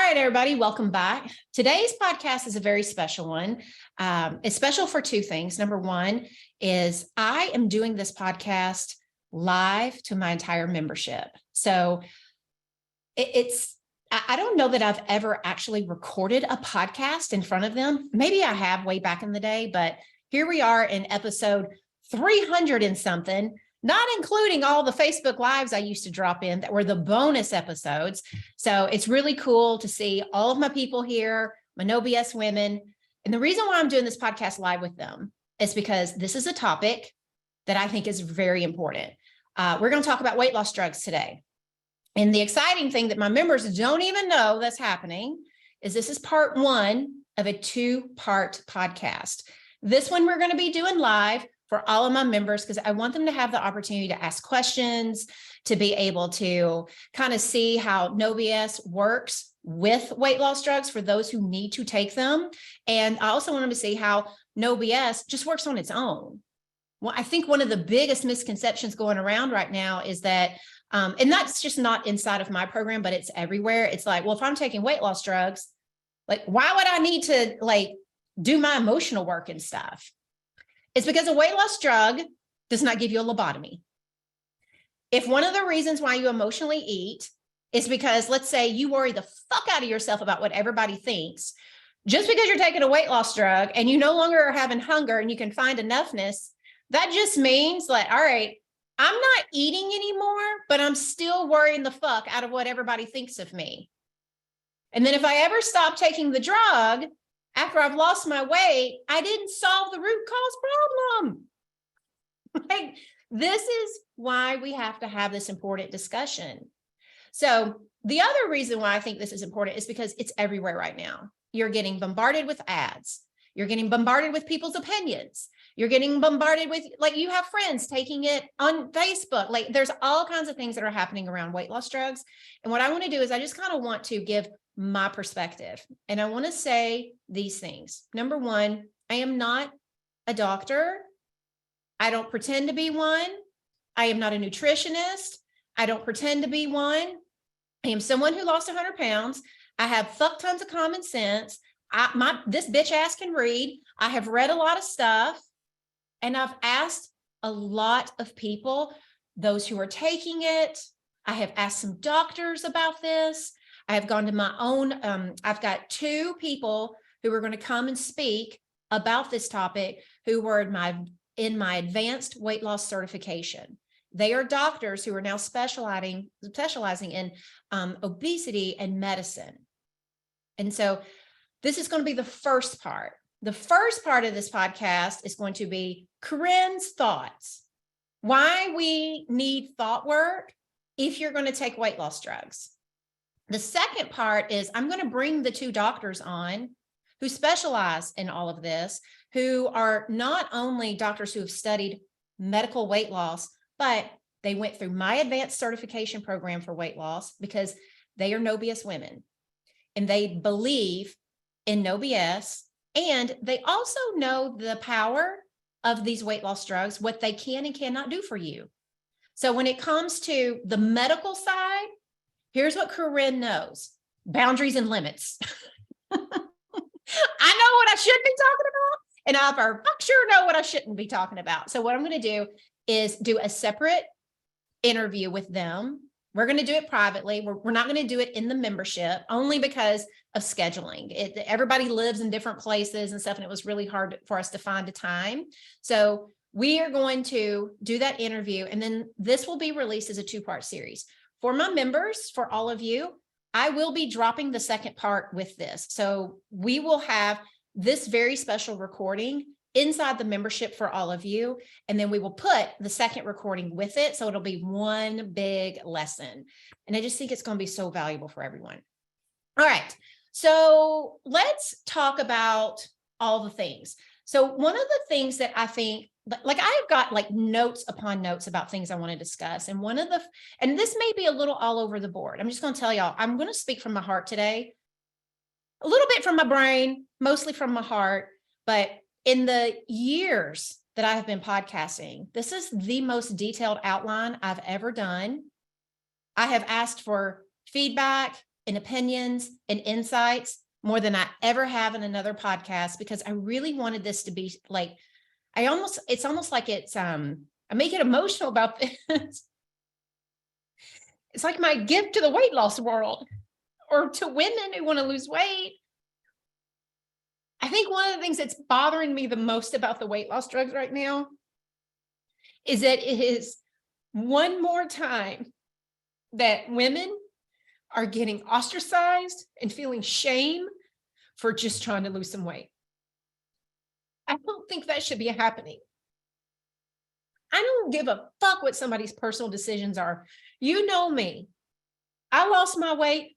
right, everybody, welcome back. Today's podcast is a very special one. It's special for two things. Number one is I am doing this podcast live to my entire membership. So I don't know that I've ever actually recorded a podcast in front of them. Maybe I have way back in the day, but here we are in episode 300 and something, not including all the Facebook Lives I used to drop in that were the bonus episodes. So it's really cool to see all of my people here, my No BS women. And the reason why I'm doing this podcast live with them is because this is a topic that I think is very important. We're going to talk about weight loss drugs today. And the exciting thing that my members don't even know that's happening is this is part one of a two-part podcast. This one we're going to be doing live for all of my members because I want them to have the opportunity to ask questions, to be able to kind of see how No BS works with weight loss drugs for those who need to take them. And I also want them to see how No BS just works on its own. Well, I think one of the biggest misconceptions going around right now is that, and that's just not inside of my program, but it's everywhere. It's like, well, if I'm taking weight loss drugs, like, why would I need to do my emotional work and stuff? It's because a weight loss drug does not give you a lobotomy. If one of the reasons why you emotionally eat is because, let's say, you worry the fuck out of yourself about what everybody thinks, just because you're taking a weight loss drug and you no longer are having hunger and you can find enoughness, that just means like, all right, I'm not eating anymore, but I'm still worrying the fuck out of what everybody thinks of me. And then if I ever stop taking the drug, after I've lost my weight, I didn't solve the root cause problem. Like, this is why we have to have this important discussion. So the other reason why I think this is important is because it's everywhere right now. You're getting bombarded with ads. You're getting bombarded with people's opinions. You're getting bombarded with, like, you have friends taking it on Facebook. Like, there's all kinds of things that are happening around weight loss drugs. And what I want to do is I just kind of want to give my perspective. And I want to say these things. Number one, I am not a doctor. I don't pretend to be one. I am not a nutritionist. I don't pretend to be one. I am someone who lost 100 pounds. I have fuck tons of common sense. This bitch ass can read. I have read a lot of stuff. And I've asked a lot of people, those who are taking it. I have asked some doctors about this. I have gone to my own, I've got two people who are going to come and speak about this topic who were in my advanced weight loss certification. They are doctors who are now specializing in obesity and medicine. And so this is going to be the first part. The first part of this podcast is going to be Corinne's thoughts, why we need thought work if you're going to take weight loss drugs. The second part is I'm going to bring the two doctors on who specialize in all of this, who are not only doctors who have studied medical weight loss, but they went through my advanced certification program for weight loss because they are No BS women and they believe in No BS. And they also know the power of these weight loss drugs, what they can and cannot do for you. So when it comes to the medical side, here's what Corinne knows: boundaries and limits. I know what I should be talking about, and I for sure know what I shouldn't be talking about. So what I'm going to do is do a separate interview with them. We're going to do it privately. We're not going to do it in the membership only because of scheduling. Everybody lives in different places and stuff, and it was really hard for us to find a time. So we are going to do that interview, and then this will be released as a two-part series. For my members, for all of you, I will be dropping the second part with this. So we will have this very special recording inside the membership for all of you. And then we will put the second recording with it. So it'll be one big lesson. And I just think it's going to be so valuable for everyone. All right. So let's talk about all the things. So one of the things that I think, like, I've got like notes upon notes about things I want to discuss. And and this may be a little all over the board. I'm just going to tell y'all, I'm going to speak from my heart today, a little bit from my brain, mostly from my heart. But in the years that I have been podcasting, this is the most detailed outline I've ever done. I have asked for feedback. and opinions and insights more than I ever have in another podcast, because I really wanted this to be like, it's almost like I make it emotional about this. It's like my gift to the weight loss world, or to women who want to lose weight. I think one of the things that's bothering me the most about the weight loss drugs right now is that it is one more time that women are getting ostracized and feeling shame for just trying to lose some weight. I don't think that should be happening. I don't give a fuck what somebody's personal decisions are. You know me. I lost my weight,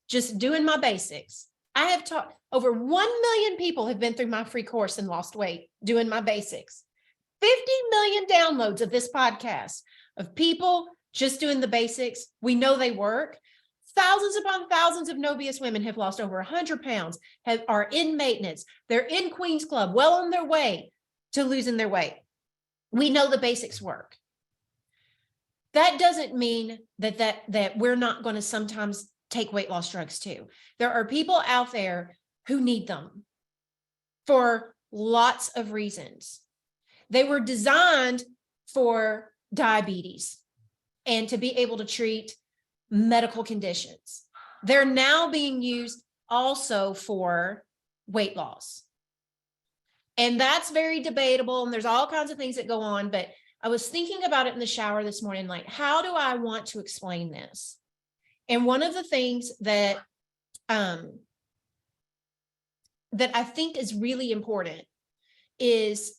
just doing my basics. I have taught over 1 million people have been through my free course and lost weight doing my basics. 50 million downloads of this podcast of people just doing the basics. We know they work. Thousands upon thousands of no BS women have lost over 100 pounds, are in maintenance. They're in Queen's Club, well on their way to losing their weight. We know the basics work. That doesn't mean that we're not going to sometimes take weight loss drugs too. There are people out there who need them for lots of reasons. They were designed for diabetes and to be able to treat medical conditions. They're now being used also for weight loss. And that's very debatable. And there's all kinds of things that go on. But I was thinking about it in the shower this morning, like, how do I want to explain this? And one of the things that I think is really important is,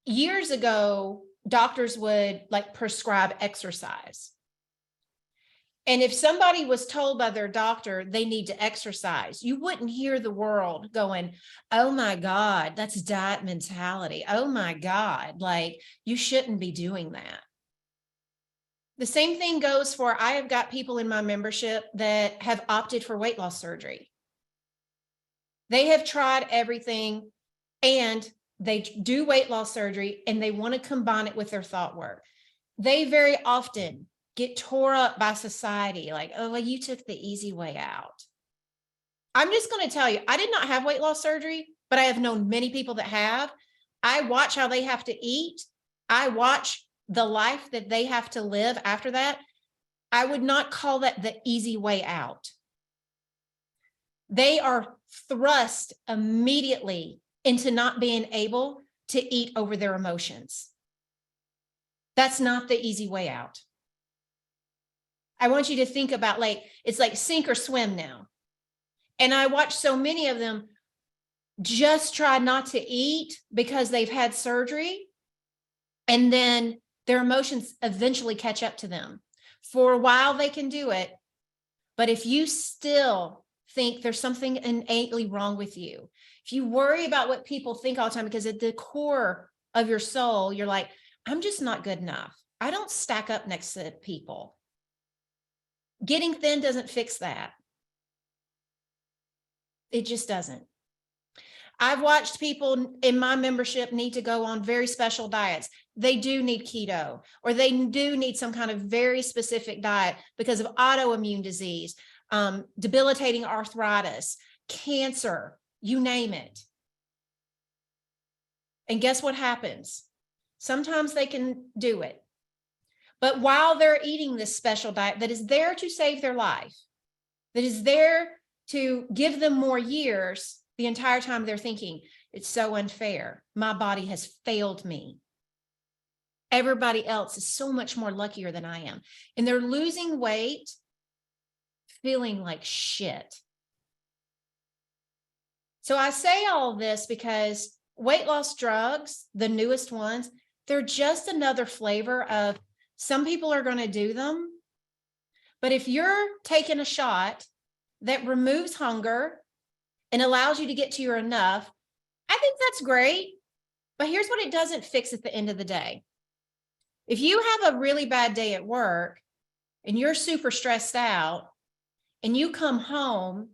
years ago, doctors would prescribe exercise. And if somebody was told by their doctor they need to exercise, you wouldn't hear the world going, oh my God, that's diet mentality. Oh my God, you shouldn't be doing that. The same thing goes for, I have got people in my membership that have opted for weight loss surgery. They have tried everything and they do weight loss surgery and they want to combine it with their thought work. They very often get tore up by society, like, oh, well, you took the easy way out. I'm just going to tell you, I did not have weight loss surgery, but I have known many people that have. I watch how they have to eat. I watch the life that they have to live after that. I would not call that the easy way out. They are thrust immediately into not being able to eat over their emotions. That's not the easy way out. I want you to think about, it's like sink or swim now. And I watch so many of them just try not to eat because they've had surgery. And then their emotions eventually catch up to them. For a while, they can do it. But if you still think there's something innately wrong with you, if you worry about what people think all the time, because at the core of your soul, you're like, I'm just not good enough. I don't stack up next to people. Getting thin doesn't fix that. It just doesn't. I've watched people in my membership need to go on very special diets. They do need keto, or they do need some kind of very specific diet because of autoimmune disease, debilitating arthritis, cancer, you name it. And guess what happens? Sometimes they can do it. But while they're eating this special diet that is there to save their life, that is there to give them more years, the entire time they're thinking, it's so unfair. My body has failed me. Everybody else is so much more luckier than I am. And they're losing weight, feeling like shit. So I say all this because weight loss drugs, the newest ones, they're just another flavor of, some people are going to do them. But if you're taking a shot that removes hunger and allows you to get to your enough, I think that's great. But here's what it doesn't fix at the end of the day. If you have a really bad day at work and you're super stressed out and you come home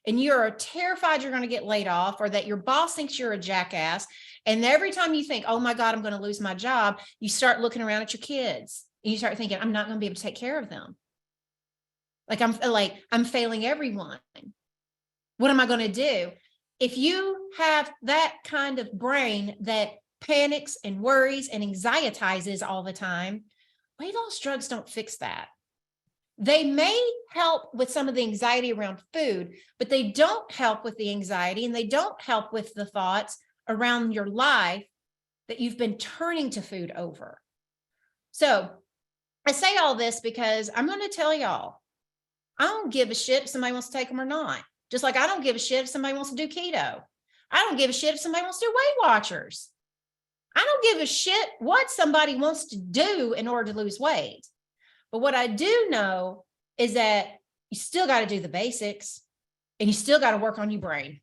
and you're terrified you're going to get laid off, or that your boss thinks you're a jackass, and every time you think, oh my God, I'm going to lose my job, you start looking around at your kids and you start thinking, I'm not going to be able to take care of them. I'm failing everyone. What am I going to do? If you have that kind of brain that panics and worries and anxietizes all the time, weight loss drugs don't fix that. They may help with some of the anxiety around food, but they don't help with the anxiety, and they don't help with the thoughts around your life that you've been turning to food over. So I say all this because I'm going to tell y'all, I don't give a shit if somebody wants to take them or not. Just like I don't give a shit if somebody wants to do keto. I don't give a shit if somebody wants to do Weight Watchers. I don't give a shit what somebody wants to do in order to lose weight. But what I do know is that you still got to do the basics, and you still got to work on your brain.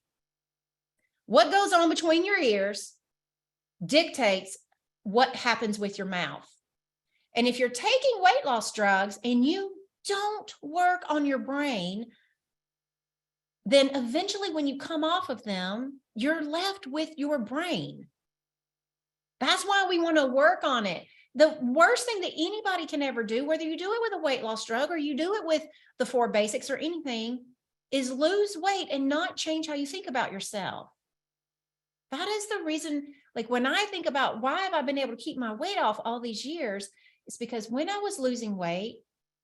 What goes on between your ears dictates what happens with your mouth. And if you're taking weight loss drugs and you don't work on your brain, then eventually when you come off of them, you're left with your brain. That's why we want to work on it. The worst thing that anybody can ever do, whether you do it with a weight loss drug or you do it with the 4 basics or anything, is lose weight and not change how you think about yourself. That is the reason, like when I think about why have I been able to keep my weight off all these years, it's because when I was losing weight,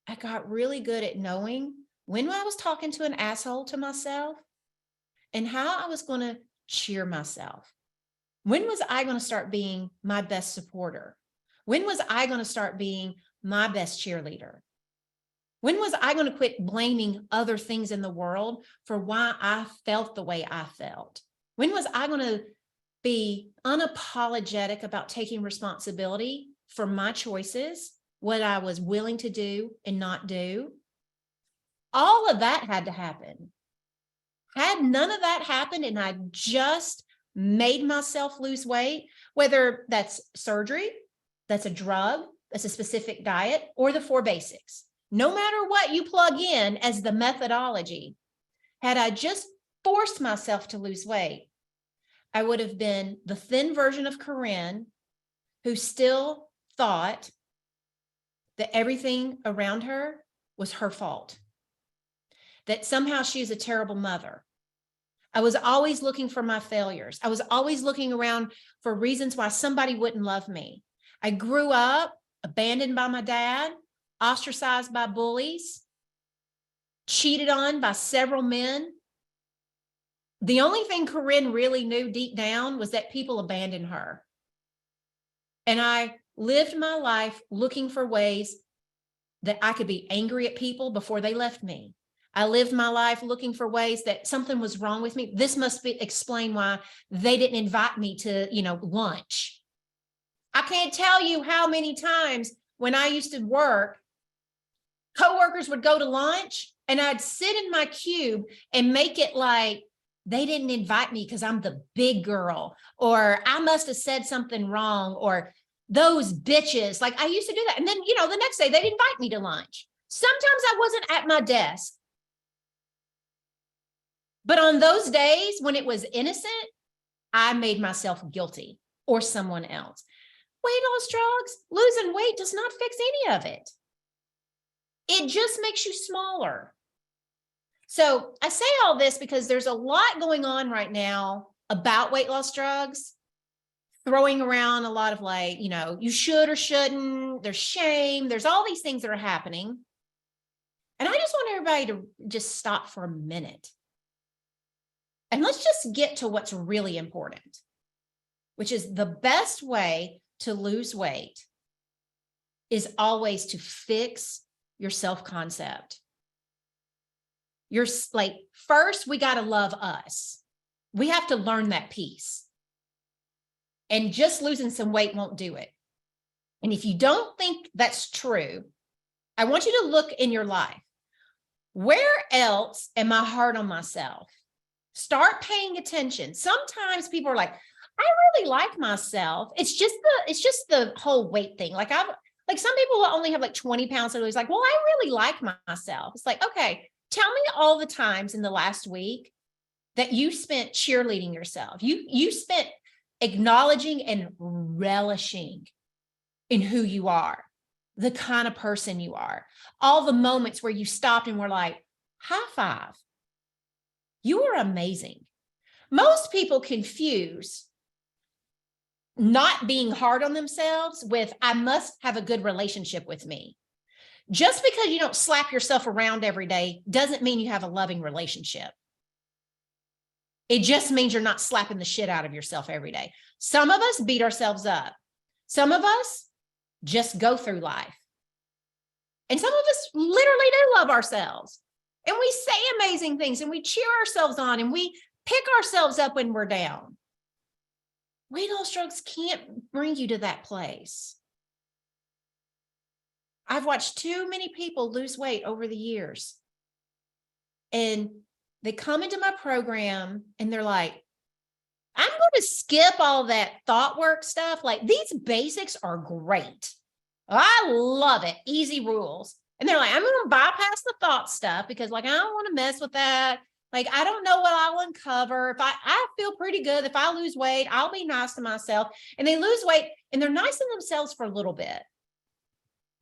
I got really good at knowing when I was talking to an asshole to myself and how I was going to cheer myself. When was I going to start being my best supporter? When was I going to start being my best cheerleader? When was I going to quit blaming other things in the world for why I felt the way I felt? When was I going to be unapologetic about taking responsibility for my choices, what I was willing to do and not do? All of that had to happen. Had none of that happened and I just made myself lose weight, whether that's surgery, that's a drug, that's a specific diet, or the 4 basics, no matter what you plug in as the methodology, had I just forced myself to lose weight, I would have been the thin version of Corinne who still thought that everything around her was her fault, that somehow she was a terrible mother. I was always looking for my failures. I was always looking around for reasons why somebody wouldn't love me. I grew up abandoned by my dad, ostracized by bullies, cheated on by several men. The only thing Corinne really knew deep down was that people abandoned her. And I lived my life looking for ways that I could be angry at people before they left me. I lived my life looking for ways that something was wrong with me. This must explain why they didn't invite me to, lunch. I can't tell you how many times when I used to work, coworkers would go to lunch and I'd sit in my cube and make it like they didn't invite me because I'm the big girl, or I must have said something wrong, or those bitches. Like I used to do that. And then, the next day they'd invite me to lunch. Sometimes I wasn't at my desk. But on those days when it was innocent, I made myself guilty or someone else. Weight loss drugs, losing weight does not fix any of it. It just makes you smaller. So I say all this because there's a lot going on right now about weight loss drugs, throwing around a lot of you should or shouldn't, there's shame, there's all these things that are happening. And I just want everybody to just stop for a minute. And let's just get to what's really important, which is the best way to lose weight is always to fix your self-concept. First, we got to love us. We have to learn that piece. And just losing some weight won't do it. And if you don't think that's true, I want you to look in your life. Where else am I hard on myself? Start paying attention. Sometimes people are like, I really like myself. It's just the whole weight thing. Some people will only have 20 pounds to lose. Like, well, I really like myself. It's like, okay, tell me all the times in the last week that you spent cheerleading yourself. You spent acknowledging and relishing in who you are. the kind of person you are. All the moments where you stopped and were like, high five. You are amazing. Most people confuse not being hard on themselves with, I must have a good relationship with me. Just because you don't slap yourself around every day doesn't mean you have a loving relationship. It just means you're not slapping the shit out of yourself every day. Some of us beat ourselves up. Some of us just go through life. And some of us literally do love ourselves. And we say amazing things and we cheer ourselves on and we pick ourselves up when we're down. Weight loss drugs can't bring you to that place. I've watched too many people lose weight over the years. And they come into my program and they're like, I'm going to skip all that thought work stuff. Like, these basics are great. I love it. Easy rules. And they're like, I'm going to bypass the thought stuff because, like, I don't want to mess with that. Like, I don't know what I'll uncover. If I feel pretty good. If I lose weight, I'll be nice to myself. And they lose weight and they're nice to themselves for a little bit.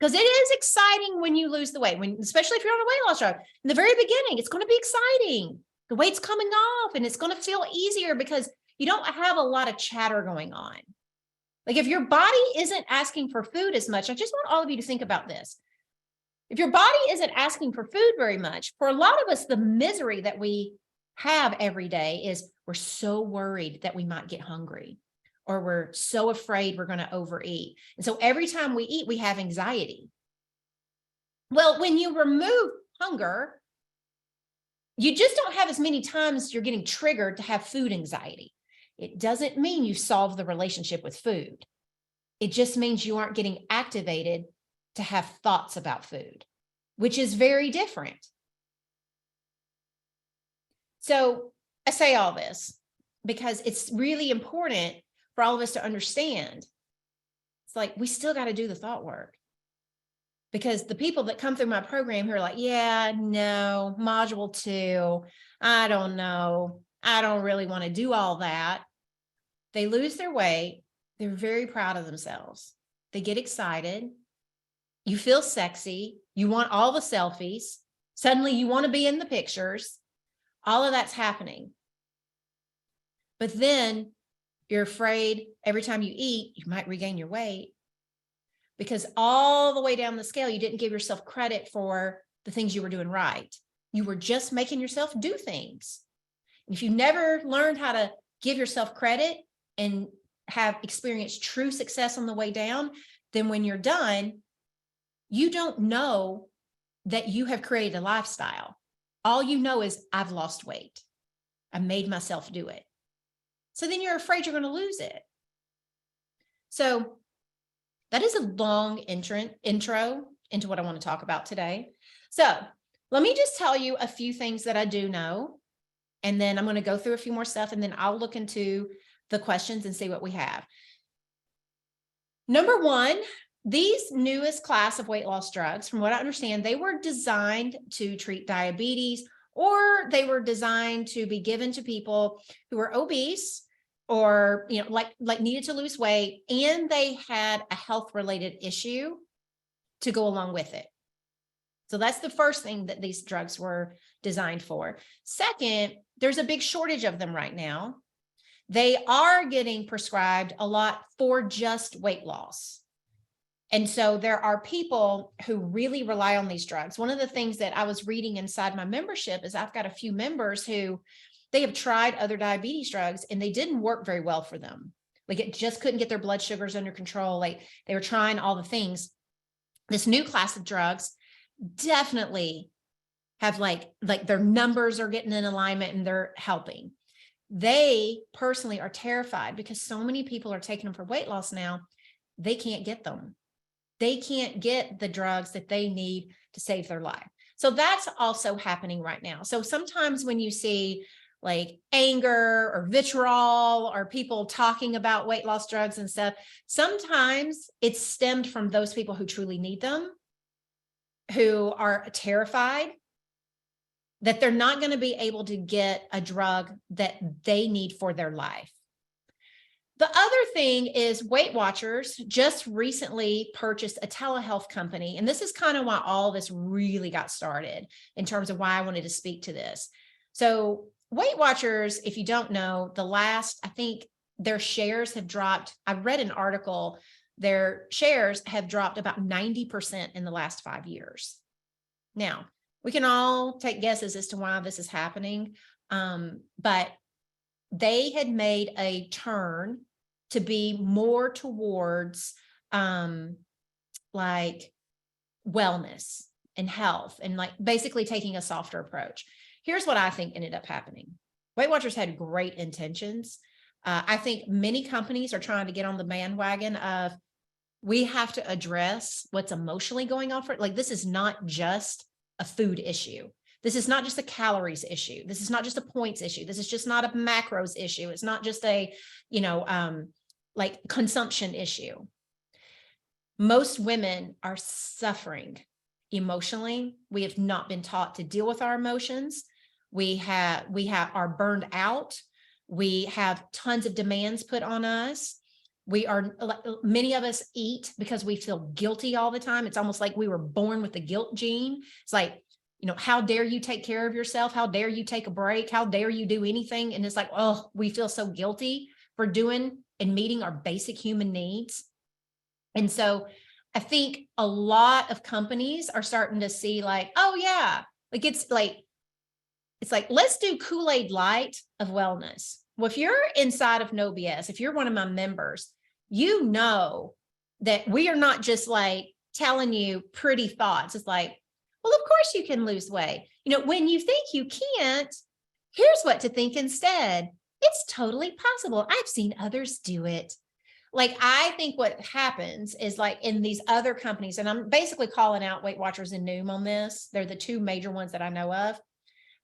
Because it is exciting when you lose the weight, especially if you're on a weight loss drug. In the very beginning, it's going to be exciting. The weight's coming off and it's going to feel easier because you don't have a lot of chatter going on. Like, if your body isn't asking for food as much, I just want all of you to think about this. If your body isn't asking for food very much, for a lot of us, the misery that we have every day is we're so worried that we might get hungry, or we're so afraid we're going to overeat. And so every time we eat, we have anxiety. Well, when you remove hunger, you just don't have as many times you're getting triggered to have food anxiety. It doesn't mean you solve the relationship with food. It just means you aren't getting activated to have thoughts about food, which is very different. So I say all this because it's really important for all of us to understand. It's like, we still got to do the thought work. Because the people that come through my program who are like, yeah, no, module 2, I don't know, I don't really want to do all that. They lose their weight. They're very proud of themselves. They get excited. You feel sexy. You want all the selfies. Suddenly you want to be in the pictures. All of that's happening. But then you're afraid every time you eat, you might regain your weight. Because all the way down the scale, you didn't give yourself credit for the things you were doing right. You were just making yourself do things. And if you never learned how to give yourself credit and have experienced true success on the way down, then when you're done, you don't know that you have created a lifestyle. All you know is, I've lost weight. I made myself do it. So then you're afraid you're going to lose it. So that is a long intro into what I want to talk about today. So let me just tell you a few things that I do know, and then I'm going to go through a few more stuff, and then I'll look into the questions and see what we have. Number one, these newest class of weight loss drugs, from what I understand, they were designed to treat diabetes, or they were designed to be given to people who are obese, or, you know, like needed to lose weight, and they had a health related issue to go along with it. So that's the first thing that these drugs were designed for. Second, there's a big shortage of them right now. They are getting prescribed a lot for just weight loss. And so there are people who really rely on these drugs. One of the things that I was reading inside my membership is I've got a few members who they have tried other diabetes drugs and they didn't work very well for them. Like, it just couldn't get their blood sugars under control. Like, they were trying all the things. This new class of drugs definitely have like their numbers are getting in alignment and they're helping. They personally are terrified because so many people are taking them for weight loss now. They can't get them. They can't get the drugs that they need to save their life. So that's also happening right now. So sometimes when you see like anger or vitriol or people talking about weight loss drugs and stuff, sometimes it's stemmed from those people who truly need them, who are terrified that they're not going to be able to get a drug that they need for their life. The other thing is Weight Watchers just recently purchased a telehealth company. And this is kind of why all this really got started in terms of why I wanted to speak to this. So Weight Watchers, if you don't know, I think their shares have dropped. I read an article, their shares have dropped about 90% in the last 5 years. Now, we can all take guesses as to why this is happening. But they had made a turn to be more towards like wellness and health and like basically taking a softer approach. Here's what I think ended up happening. Weight Watchers had great intentions. I think many companies are trying to get on the bandwagon of we have to address what's emotionally going on for it. Like, this is not just a food issue. This is not just a calories issue. This is not just a points issue. This is just not a macros issue. It's not just a, like consumption issue. Most women are suffering emotionally. We have not been taught to deal with our emotions. We are burned out. We have tons of demands put on us. Many of us eat because we feel guilty all the time. It's almost like we were born with the guilt gene. It's like, how dare you take care of yourself? How dare you take a break? How dare you do anything? And it's like, oh, we feel so guilty for doing and meeting our basic human needs. And so I think a lot of companies are starting to see like, oh yeah, like it's like, let's do Kool-Aid Light of wellness. Well, if you're inside of No BS, if you're one of my members, you know that we are not just like telling you pretty thoughts. It's like, well, of course you can lose weight. When you think you can't, here's what to think instead. It's totally possible. I've seen others do it. Like, I think what happens is like in these other companies, and I'm basically calling out Weight Watchers and Noom on this. They're the two major ones that I know of.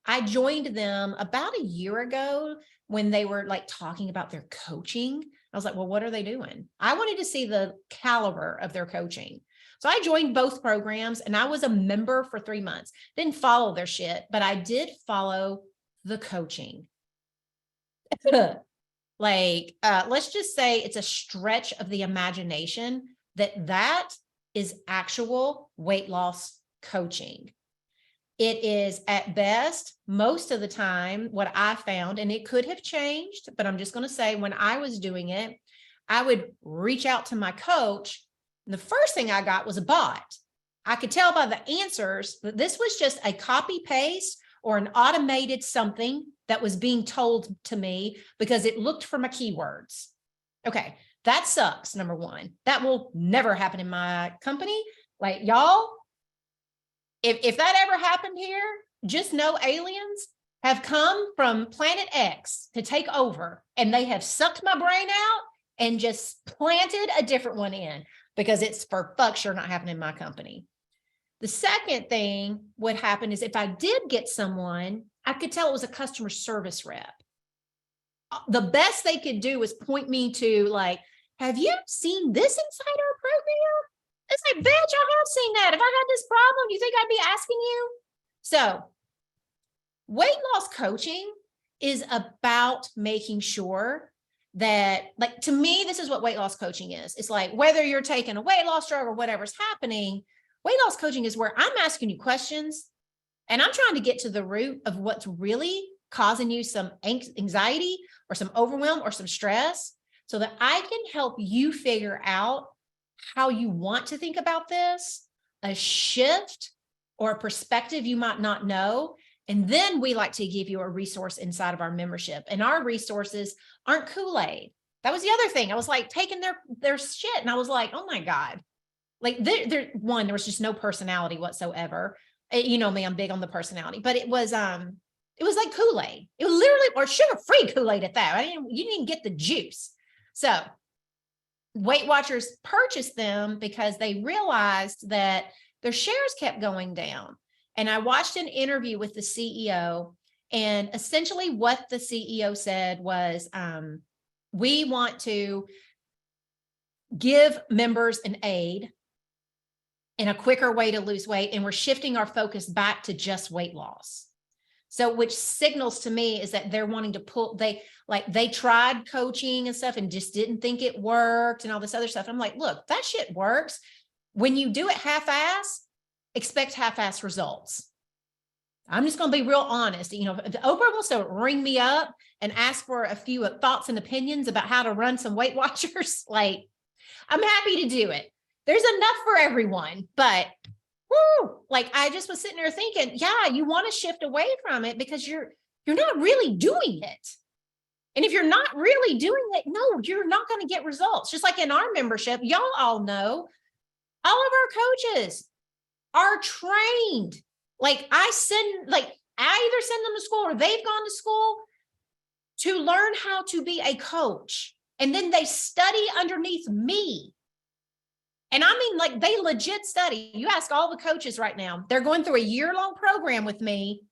I joined them about a year ago when they were like talking about their coaching. I was like, well, what are they doing? I wanted to see the caliber of their coaching. So I joined both programs and I was a member for 3 months. Didn't follow their shit, but I did follow the coaching. Let's just say it's a stretch of the imagination that is actual weight loss coaching. It is at best, most of the time, what I found, and it could have changed, but I'm just going to say when I was doing it, I would reach out to my coach. And the first thing I got was a bot. I could tell by the answers that this was just a copy paste or an automated something that was being told to me because it looked for my keywords. Okay, that sucks, number one. That will never happen in my company. Like, y'all, if that ever happened here, just know aliens have come from planet X to take over, and they have sucked my brain out and just planted a different one in, because it's for fuck sure not happening in my company. The second thing would happen is if I did get someone, I could tell it was a customer service rep. The best they could do was point me to like, have you seen this inside our program? It's like, bitch, I have seen that. If I got this problem, you think I'd be asking you? So weight loss coaching is about making sure that, like, to me, this is what weight loss coaching is. It's like, whether you're taking a weight loss drug or whatever's happening, weight loss coaching is where I'm asking you questions and I'm trying to get to the root of what's really causing you some anxiety or some overwhelm or some stress, so that I can help you figure out how you want to think about this, a shift or a perspective you might not know. And then we like to give you a resource inside of our membership. And our resources aren't Kool-Aid. That was the other thing. I was like taking their shit. And I was like, oh my God. Like there was just no personality whatsoever. You know me, I'm big on the personality, but it was like Kool-Aid. It was literally, or sugar-free Kool-Aid at that. You didn't even get the juice. So Weight Watchers purchased them because they realized that their shares kept going down. And I watched an interview with the CEO, and essentially what the CEO said was, we want to give members an aid in a quicker way to lose weight, and we're shifting our focus back to just weight loss. So which signals to me is that they're wanting to pull, they tried coaching and stuff and just didn't think it worked and all this other stuff. I'm like, look, that shit works. When you do it half-ass, expect half-ass results. I'm just going to be real honest. You know, if Oprah wants to ring me up and ask for a few thoughts and opinions about how to run some Weight Watchers, like, I'm happy to do it. There's enough for everyone, but woo, like I just was sitting there thinking, yeah, you want to shift away from it because you're not really doing it. And if you're not really doing it, no, you're not going to get results. Just like in our membership, y'all all know, all of our coaches are trained. Like I either send them to school or they've gone to school to learn how to be a coach. And then they study underneath me. And I mean, like they legit study. You ask all the coaches right now, they're going through a year-long program with me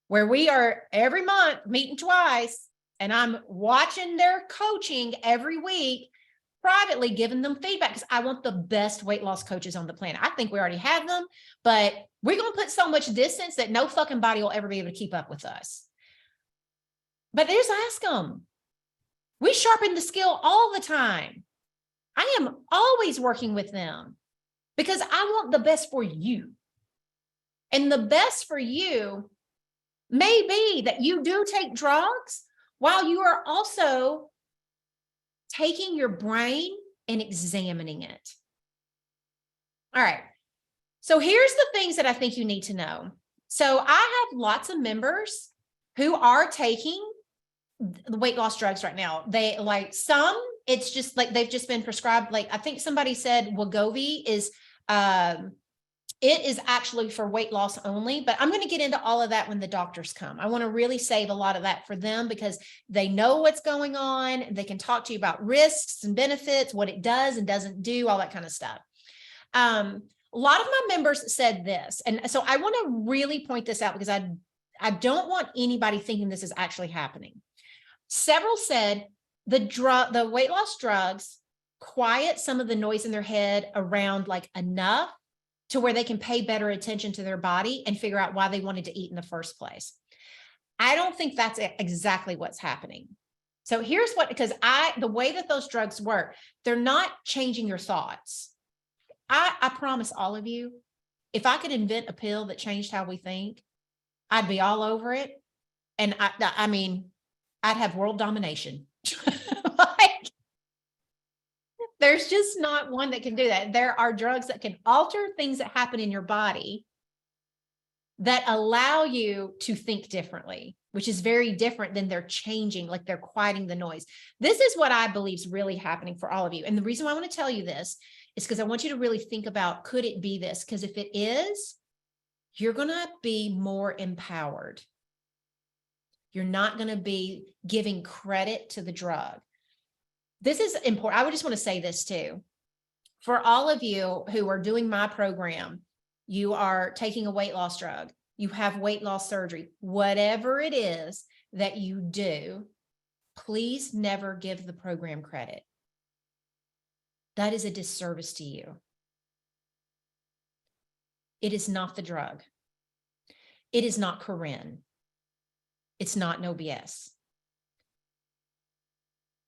where we are every month meeting twice. And I'm watching their coaching every week, privately giving them feedback because I want the best weight loss coaches on the planet. I think we already have them, but we're going to put so much distance that no fucking body will ever be able to keep up with us. But just ask them. We sharpen the skill all the time. I am always working with them because I want the best for you. And the best for you may be that you do take drugs while you are also taking your brain and examining it. All right. So here's the things that I think you need to know. So I have lots of members who are taking the weight loss drugs right now. They like some, it's just like they've just been prescribed. Like I think somebody said Wegovy is it is actually for weight loss only, but I'm going to get into all of that when the doctors come. I want to really save a lot of that for them because they know what's going on. They can talk to you about risks and benefits, what it does and doesn't do, all that kind of stuff. A lot of my members said this. And so I want to really point this out because I don't want anybody thinking this is actually happening. Several said the weight loss drugs quiet some of the noise in their head around like enough to where they can pay better attention to their body and figure out why they wanted to eat in the first place. I don't think that's exactly what's happening. So here's what, because the way that those drugs work, they're not changing your thoughts. I promise all of you, if I could invent a pill that changed how we think, I'd be all over it. And I mean, I'd have world domination. Like, there's just not one that can do that. There are drugs that can alter things that happen in your body that allow you to think differently, which is very different than they're changing, like they're quieting the noise. This is what I believe is really happening for all of you. And the reason why I want to tell you this is because I want you to really think about, could it be this? Because if it is, you're going to be more empowered. You're not going to be giving credit to the drug. This is important. I would just want to say this too. For all of you who are doing my program, you are taking a weight loss drug, you have weight loss surgery, whatever it is that you do, please never give the program credit. That is a disservice to you. It is not the drug. It is not Corinne. It's not No BS.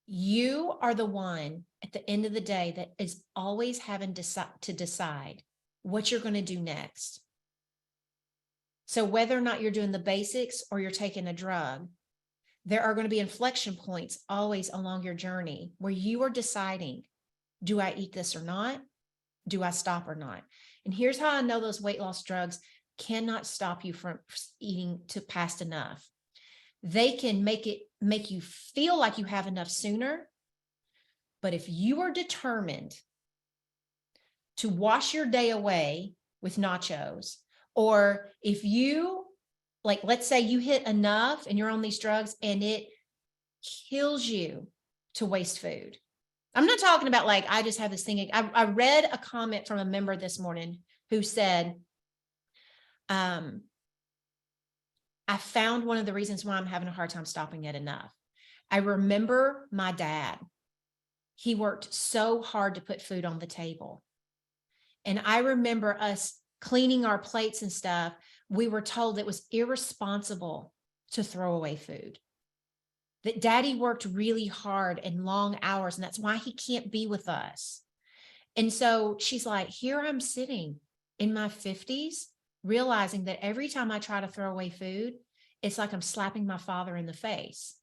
You are the one at the end of the day that is always having to decide what you're going to do next. So whether or not you're doing the basics or you're taking a drug, there are going to be inflection points always along your journey where you are deciding, do I eat this or not? Do I stop or not? And here's how I know those weight loss drugs cannot stop you from eating to past enough. They can make you feel like you have enough sooner. But if you are determined to wash your day away with nachos, or if you, like, let's say you hit enough and you're on these drugs and it kills you to waste food. I'm not talking about like, I just have this thing. I read a comment from a member this morning who said, I found one of the reasons why I'm having a hard time stopping at enough. I remember my dad. He worked so hard to put food on the table. And I remember us cleaning our plates and stuff we were told it was irresponsible to throw away food, that daddy worked really hard and long hours, and that's why he can't be with us. And so she's like, here I'm sitting in my 50s, realizing that every time I try to throw away food, it's like I'm slapping my father in the face.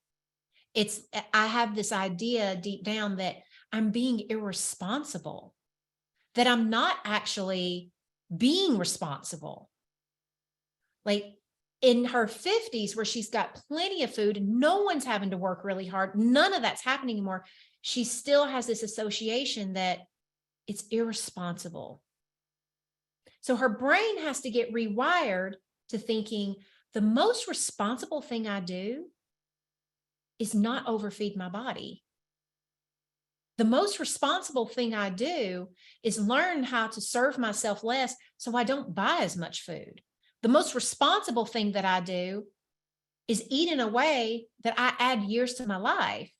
I have this idea deep down that I'm being irresponsible, that I'm not actually being responsible. Like in her 50s, where she's got plenty of food, no one's having to work really hard, none of that's happening anymore. She still has this association that it's irresponsible. So her brain has to get rewired to thinking the most responsible thing I do is not overfeed my body. The most responsible thing I do is learn how to serve myself less so I don't buy as much food. The most responsible thing that I do is eat in a way that I add years to my life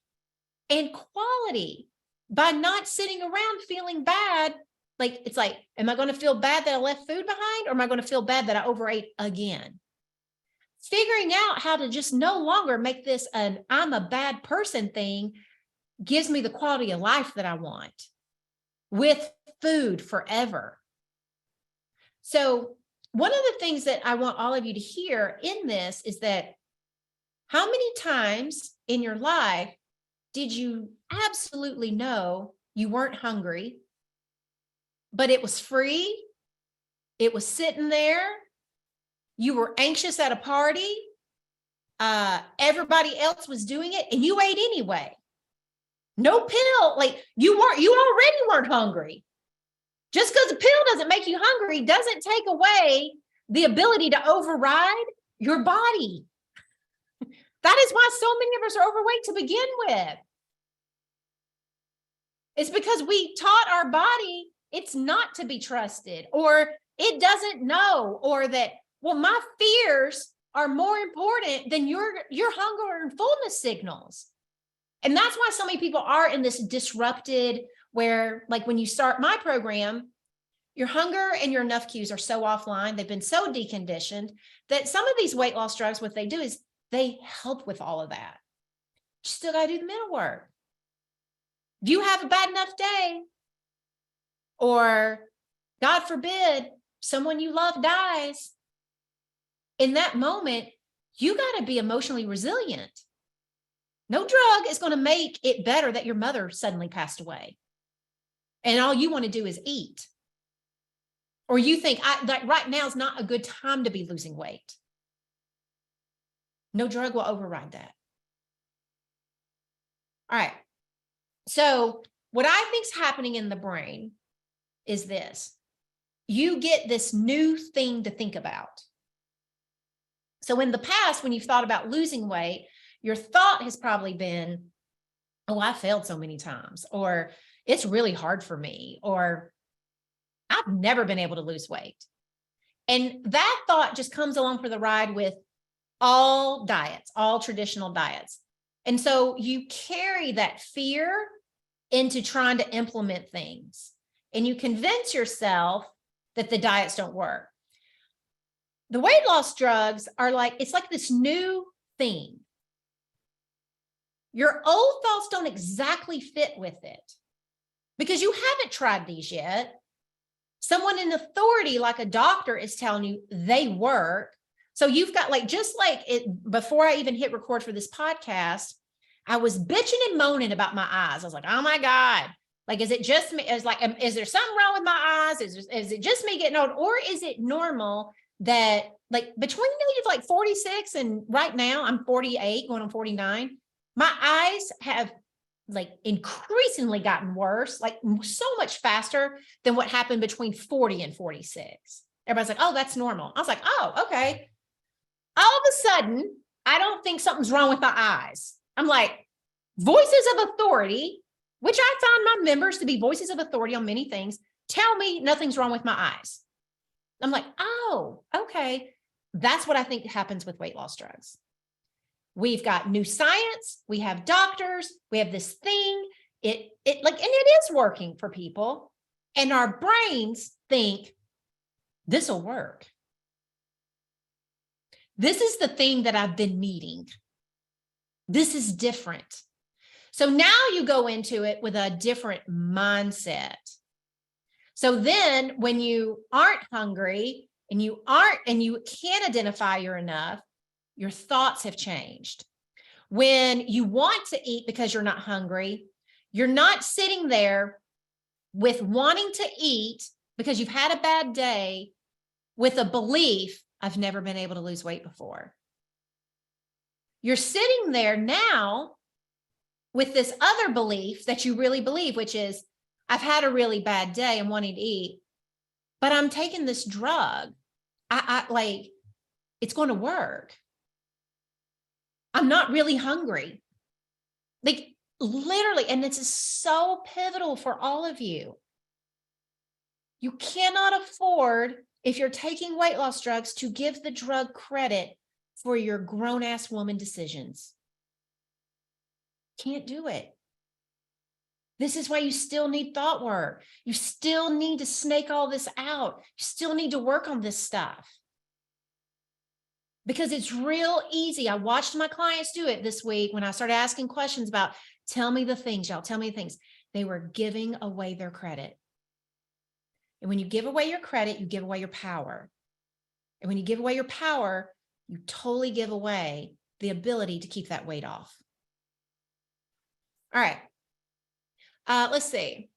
and quality by not sitting around feeling bad. Like, it's like, am I going to feel bad that I left food behind, or am I going to feel bad that I overate again? Figuring out how to just no longer make this an I'm a bad person thing gives me the quality of life that I want with food forever. So one of the things that I want all of you to hear in this is that how many times in your life did you absolutely know you weren't hungry, but it was free, it was sitting there, you were anxious at a party, everybody else was doing it, and you ate anyway? No pill, like you already weren't hungry. Just because a pill doesn't make you hungry doesn't take away the ability to override your body. That is why so many of us are overweight to begin with. It's because we taught our body it's not to be trusted, or it doesn't know, or that, well, my fears are more important than your hunger and fullness signals. And that's why so many people are in this disrupted, where like when you start my program, your hunger and your enough cues are so offline. They've been so deconditioned that some of these weight loss drugs, what they do is they help with all of that. You still got to do the mental work. If you have a bad enough day, or God forbid, someone you love dies, in that moment, you got to be emotionally resilient. No drug is going to make it better that your mother suddenly passed away and all you want to do is eat. Or you think like right now is not a good time to be losing weight. No drug will override that. All right. So what I think is happening in the brain is this. You get this new thing to think about. So in the past, when you've thought about losing weight, your thought has probably been, oh, I failed so many times, or it's really hard for me, or I've never been able to lose weight. And that thought just comes along for the ride with all diets, all traditional diets. And so you carry that fear into trying to implement things, and you convince yourself that the diets don't work. The weight loss drugs are like, it's like this new thing. Your old thoughts don't exactly fit with it because you haven't tried these yet. Someone in authority, like a doctor, is telling you they work. So you've got like, just like it, before I even hit record for this podcast, I was bitching and moaning about my eyes. I was like, oh my God, like, is it just me? Is like, is there something wrong with my eyes? Is it just me getting old? Or is it normal that like between the age of like 46 and right now I'm 48 going on 49, my eyes have like increasingly gotten worse, like so much faster than what happened between 40 and 46. Everybody's like, oh, that's normal. I was like, oh, okay. All of a sudden, I don't think something's wrong with my eyes. I'm like, voices of authority, which I found my members to be voices of authority on many things, tell me nothing's wrong with my eyes. I'm like, oh, okay. That's what I think happens with weight loss drugs. We've got new science. We have doctors. We have this thing. And it is working for people. And our brains think this will work. This is the thing that I've been needing. This is different. So now you go into it with a different mindset. So then when you aren't hungry and you can't identify you're enough, your thoughts have changed. When you want to eat because you're not hungry, you're not sitting there with wanting to eat because you've had a bad day with a belief, I've never been able to lose weight before. You're sitting there now with this other belief that you really believe, which is, I've had a really bad day and wanting to eat, but I'm taking this drug. It's going to work. I'm not really hungry. Like literally, and this is so pivotal for all of you. You cannot afford, if you're taking weight loss drugs, to give the drug credit for your grown-ass woman decisions. Can't do it. This is why you still need thought work. You still need to snake all this out. You still need to work on this stuff. Because it's real easy. I watched my clients do it this week when I started asking questions about, tell me the things, y'all, tell me the things. They were giving away their credit. And when you give away your credit, you give away your power. And when you give away your power, you totally give away the ability to keep that weight off. All right. Let's see.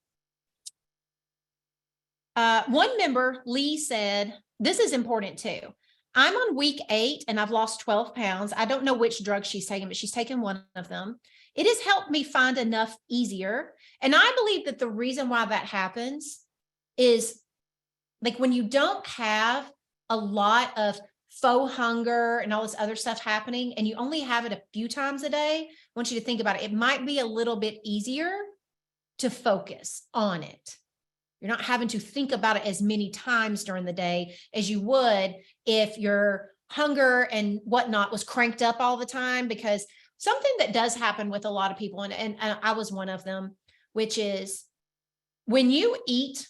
One member, Lee, said, this is important too. I'm on week 8 and I've lost 12 pounds. I don't know which drug she's taking, but she's taken one of them. It has helped me find enough easier. And I believe that the reason why that happens is like when you don't have a lot of faux hunger and all this other stuff happening, and you only have it a few times a day, I want you to think about it. It might be a little bit easier to focus on it. You're not having to think about it as many times during the day as you would if your hunger and whatnot was cranked up all the time. Because something that does happen with a lot of people, and I was one of them, which is when you eat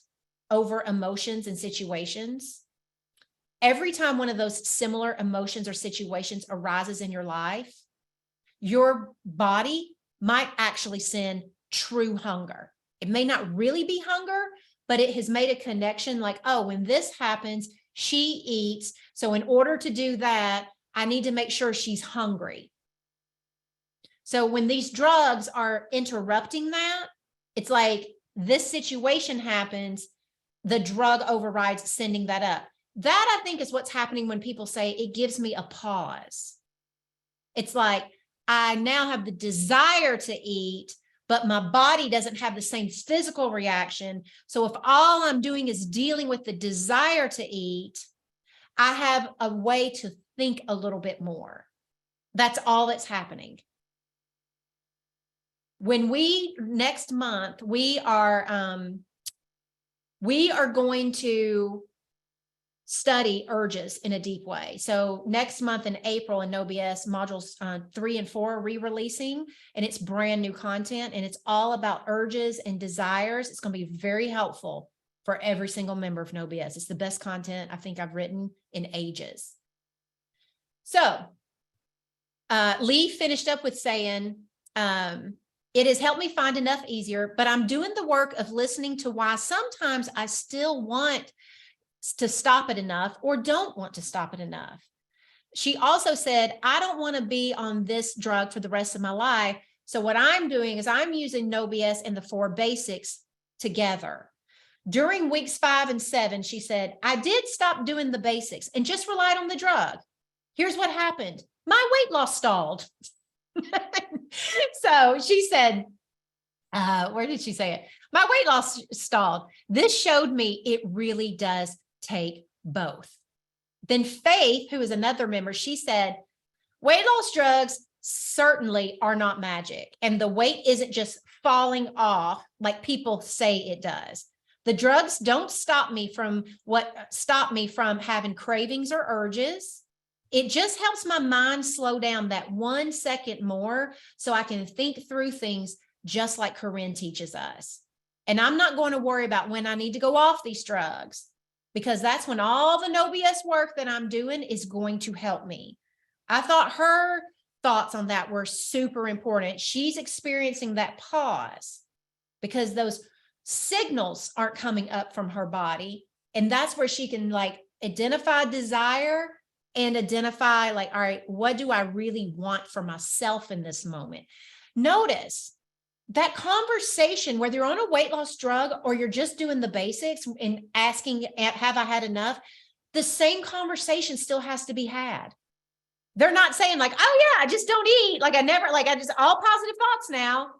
over emotions and situations, every time one of those similar emotions or situations arises in your life, your body might actually send true hunger. It may not really be hunger, but it has made a connection like, oh, when this happens, she eats. So in order to do that, I need to make sure she's hungry. So when these drugs are interrupting that, it's like this situation happens, the drug overrides sending that up. That I think is what's happening when people say it gives me a pause. It's like I now have the desire to eat, but my body doesn't have the same physical reaction. So if all I'm doing is dealing with the desire to eat, I have a way to think a little bit more. That's all that's happening. When next month, we are going to study urges in a deep way. So next month in April in No BS, modules 3 and 4 are re-releasing, and it's brand new content, and it's all about urges and desires. It's going to be very helpful for every single member of No BS. It's the best content I think I've written in ages. So Lee finished up with saying, it has helped me find enough easier, but I'm doing the work of listening to why sometimes I still want to stop it enough or don't want to stop it enough. She also said, I don't want to be on this drug for the rest of my life. So what I'm doing is I'm using No BS and the 4 basics together. During weeks 5 and 7, she said, I did stop doing the basics and just relied on the drug. Here's what happened. My weight loss stalled. So she said, where did she say it? My weight loss stalled. This showed me it really does take both. Then Faith, who is another member, she said, weight loss drugs certainly are not magic. And the weight isn't just falling off like people say it does. The drugs don't stop me from having cravings or urges. It just helps my mind slow down that 1 second more so I can think through things just like Corinne teaches us. And I'm not going to worry about when I need to go off these drugs, because that's when all the No BS work that I'm doing is going to help me. I thought her thoughts on that were super important. She's experiencing that pause because those signals aren't coming up from her body. And that's where she can like identify desire and identify like, all right, what do I really want for myself in this moment? Notice that conversation, whether you're on a weight loss drug or you're just doing the basics and asking, have I had enough? The same conversation still has to be had. They're not saying like, oh yeah, I just don't eat. Like I never, like I just all positive thoughts now.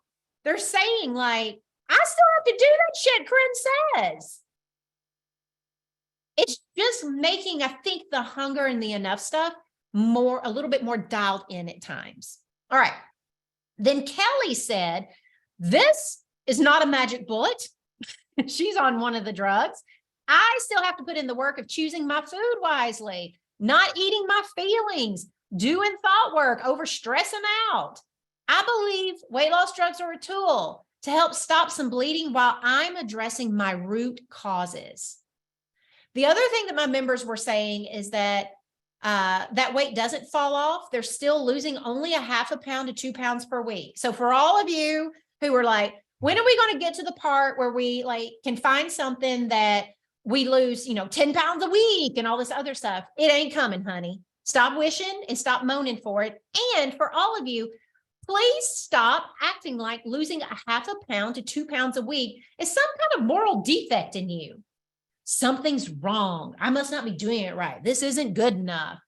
They're saying like, I still have to do that shit Corinne says. It's just making, I think, the hunger and the enough stuff a little bit more dialed in at times. All right. Then Kelly said, this is not a magic bullet. She's on one of the drugs. I still have to put in the work of choosing my food wisely, not eating my feelings, doing thought work, over stressing out. I believe weight loss drugs are a tool to help stop some bleeding while I'm addressing my root causes. The other thing that my members were saying is that that weight doesn't fall off. They're still losing only 0.5 pound to 2 pounds per week. So for all of you who are like, when are we going to get to the part where we like can find something that we lose, 10 pounds a week and all this other stuff? It ain't coming, honey. Stop wishing and stop moaning for it. And for all of you, please stop acting like losing 0.5 pound to 2 pounds a week is some kind of moral defect in you. Something's wrong. I must not be doing it right. This isn't good enough.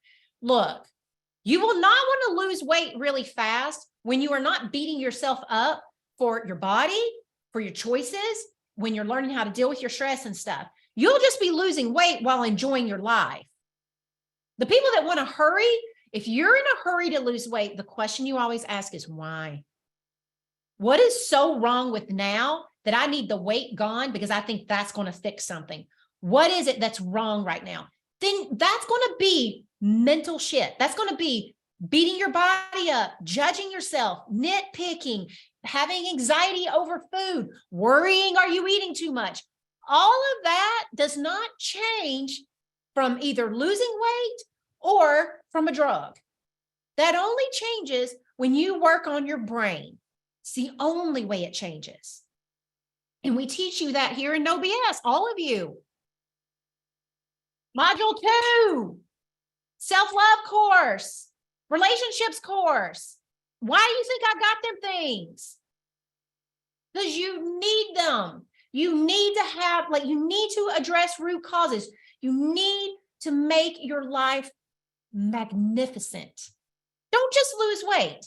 Look, you will not want to lose weight really fast when you are not beating yourself up for your body, for your choices, when you're learning how to deal with your stress and stuff. You'll just be losing weight while enjoying your life. The people that want to hurry, if you're in a hurry to lose weight, the question you always ask is why? What is so wrong with now that I need the weight gone because I think that's going to fix something? What is it that's wrong right now? Then that's going to be mental shit. That's going to be beating your body up, judging yourself, nitpicking, having anxiety over food, worrying, are you eating too much? All of that does not change from either losing weight or from a drug. That only changes when you work on your brain. It's the only way it changes. And we teach you that here in No BS, all of you. Module 2, self-love course, relationships course. Why do you think I got them things? Because you need them. You need to have, you need to address root causes. You need to make your life magnificent. Don't just lose weight.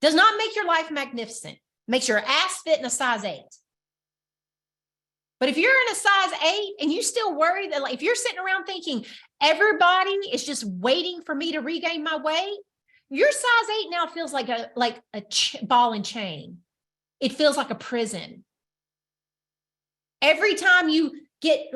Does not make your life magnificent. Makes your ass fit in a size 8. But if you're in a size 8 and you still worry that if you're sitting around thinking everybody is just waiting for me to regain my weight, your size 8 now feels like a ball and chain. It feels like a prison. Every time you get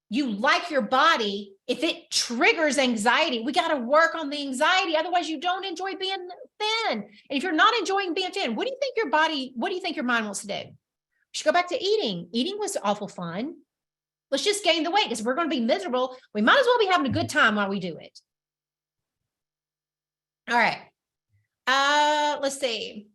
you like your body, if it triggers anxiety, we got to work on the anxiety. Otherwise, you don't enjoy being thin. And if you're not enjoying being thin, what do you think your mind wants to do? We should go back to eating. Eating was awful fun. Let's just gain the weight because if we're going to be miserable, we might as well be having a good time while we do it. All right. Let's see.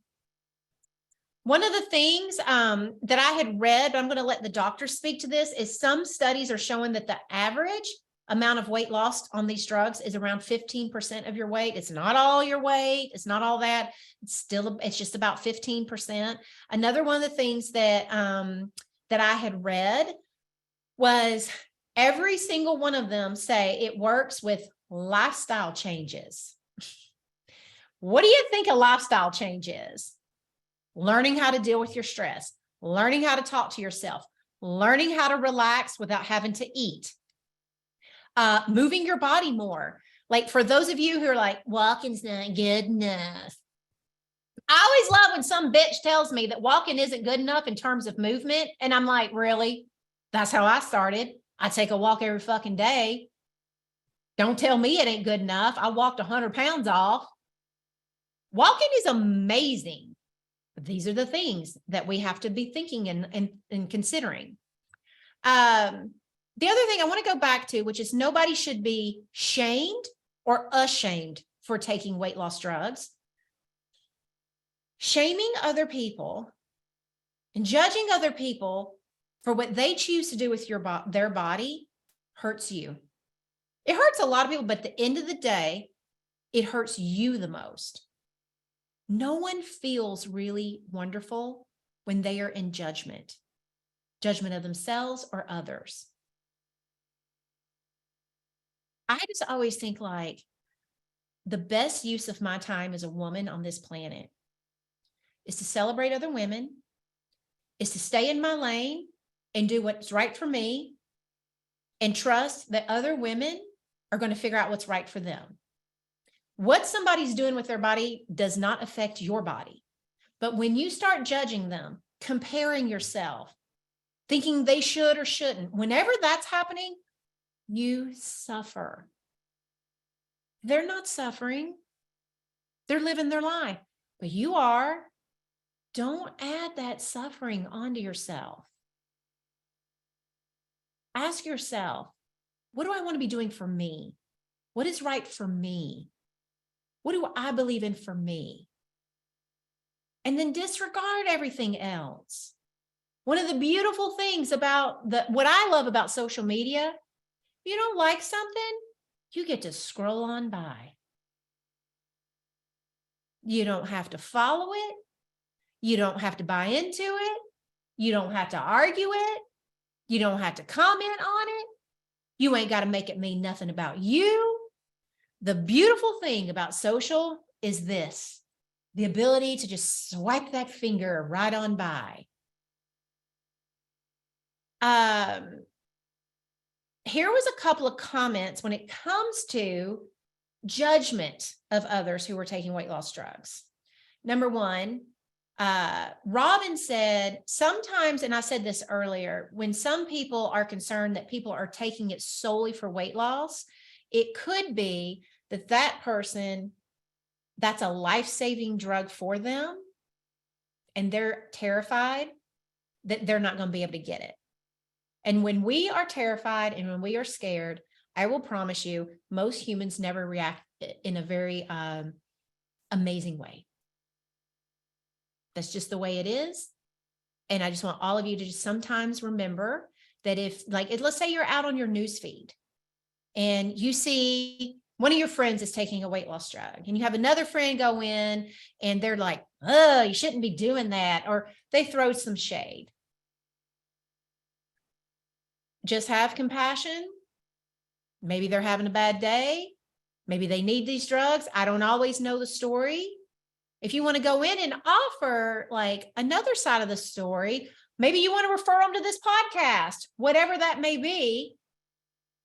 One of the things that I had read, I'm going to let the doctor speak to this, is some studies are showing that the average amount of weight lost on these drugs is around 15% of your weight. It's not all your weight. It's not all that. It's just about 15%. Another one of the things that I had read was every single one of them say it works with lifestyle changes. What do you think a lifestyle change is? Learning how to deal with your stress, learning how to talk to yourself, learning how to relax without having to eat, moving your body more. Like for those of you who are like, walking's not good enough. I always love when some bitch tells me that walking isn't good enough in terms of movement. And I'm like, really? That's how I started. I take a walk every fucking day. Don't tell me it ain't good enough. I walked 100 pounds off. Walking is amazing. These are the things that we have to be thinking and considering. The other thing I want to go back to, which is nobody should be shamed or ashamed for taking weight loss drugs. Shaming other people and judging other people for what they choose to do with their body hurts you. It hurts a lot of people, but at the end of the day, it hurts you the most. No one feels really wonderful when they are in judgment of themselves or others. I just always think like the best use of my time as a woman on this planet is to celebrate other women, is to stay in my lane and do what's right for me and trust that other women are going to figure out what's right for them. What somebody's doing with their body does not affect your body. But when you start judging them, comparing yourself, thinking they should or shouldn't, whenever that's happening, you suffer. They're not suffering. They're living their life, but you are. Don't add that suffering onto yourself. Ask yourself, what do I want to be doing for me? What is right for me? What do I believe in for me? And then disregard everything else. One of the beautiful things about what I love about social media, if you don't like something, you get to scroll on by. You don't have to follow it. You don't have to buy into it. You don't have to argue it. You don't have to comment on it. You ain't got to make it mean nothing about you. The beautiful thing about social is this, the ability to just swipe that finger right on by. Here was a couple of comments when it comes to judgment of others who were taking weight loss drugs. Number one, Robin said, sometimes, and I said this earlier, when some people are concerned that people are taking it solely for weight loss, it could be that person, that's a life-saving drug for them, and they're terrified that they're not going to be able to get it. And when we are terrified and when we are scared, I will promise you, most humans never react in a very amazing way. That's just the way it is. And I just want all of you to just sometimes remember that let's say you're out on your news feed and you see one of your friends is taking a weight loss drug and you have another friend go in and they're like, oh, you shouldn't be doing that. Or they throw some shade. Just have compassion. Maybe they're having a bad day. Maybe they need these drugs. I don't always know the story. If you want to go in and offer like another side of the story, maybe you want to refer them to this podcast, whatever that may be.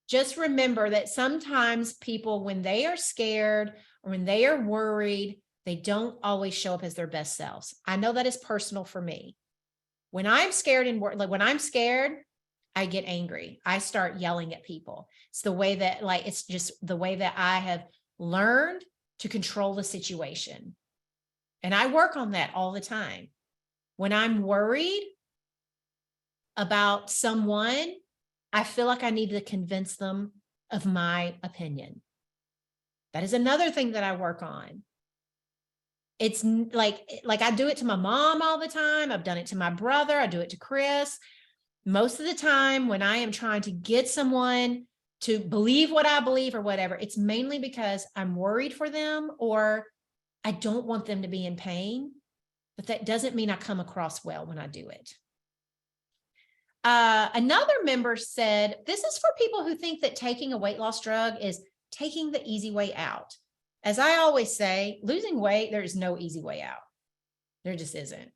Just remember that sometimes people, when they are scared or when they are worried, they don't always show up as their best selves. I know that is personal for me. When I'm scared I get angry. I start yelling at people. It's the way that it's just the way that I have learned to control the situation. And I work on that all the time. When I'm worried about someone, I feel like I need to convince them of my opinion. That is another thing that I work on. It's like I do it to my mom all the time. I've done it to my brother. I do it to Chris. Most of the time when I am trying to get someone to believe what I believe or whatever, it's mainly because I'm worried for them or I don't want them to be in pain, but that doesn't mean I come across well when I do it. Another member said, this is for people who think that taking a weight loss drug is taking the easy way out. As I always say, losing weight, there is no easy way out. There just isn't.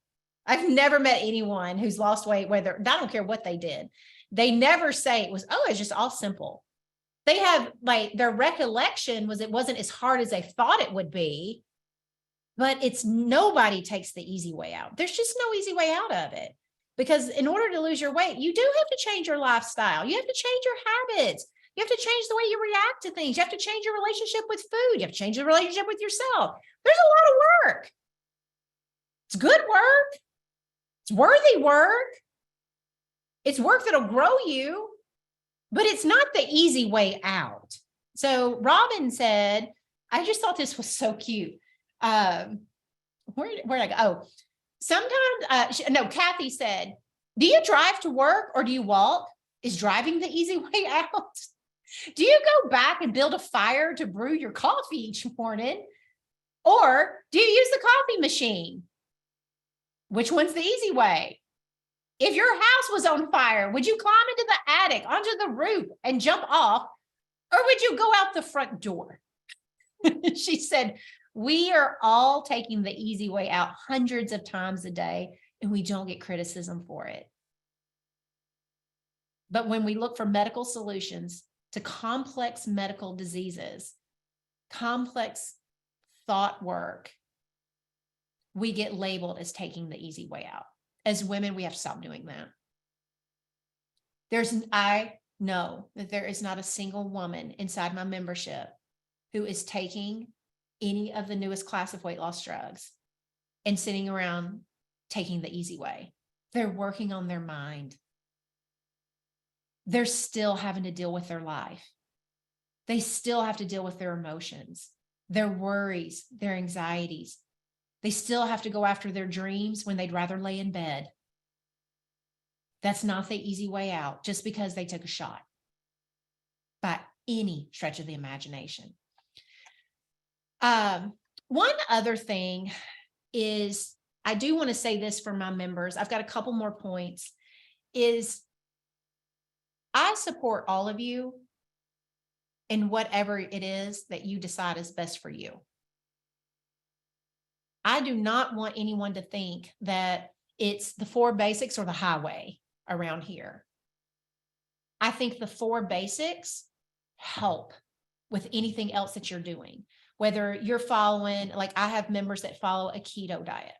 I've never met anyone who's lost weight, I don't care what they did. They never say it's just all simple. They have their recollection was it wasn't as hard as they thought it would be, but nobody takes the easy way out. There's just no easy way out of it. Because in order to lose your weight, you do have to change your lifestyle. You have to change your habits. You have to change the way you react to things. You have to change your relationship with food. You have to change your relationship with yourself. There's a lot of work. It's good work. It's worthy work. It's work that'll grow you, but it's not the easy way out. So Robin said, I just thought this was so cute. Where'd I go? Oh, sometimes, Kathy said, do you drive to work or do you walk? Is driving the easy way out? Do you go back and build a fire to brew your coffee each morning? Or do you use the coffee machine? Which one's the easy way? If your house was on fire, would you climb into the attic, onto the roof and jump off? Or would you go out the front door? She said, we are all taking the easy way out hundreds of times a day, and we don't get criticism for it. But when we look for medical solutions to complex medical diseases, complex thought work, we get labeled as taking the easy way out. As women, we have to stop doing that. I know that there is not a single woman inside my membership who is taking any of the newest class of weight loss drugs and sitting around taking the easy way. They're working on their mind. They're still having to deal with their life. They still have to deal with their emotions, their worries, their anxieties. They still have to go after their dreams when they'd rather lay in bed. That's not the easy way out just because they took a shot by any stretch of the imagination. One other thing is, I do want to say this for my members. I've got a couple more points. Is I support all of you in whatever it is that you decide is best for you. I do not want anyone to think that it's the 4 basics or the highway around here. I think the 4 basics help with anything else that you're doing. Whether you're following, like I have members that follow a keto diet.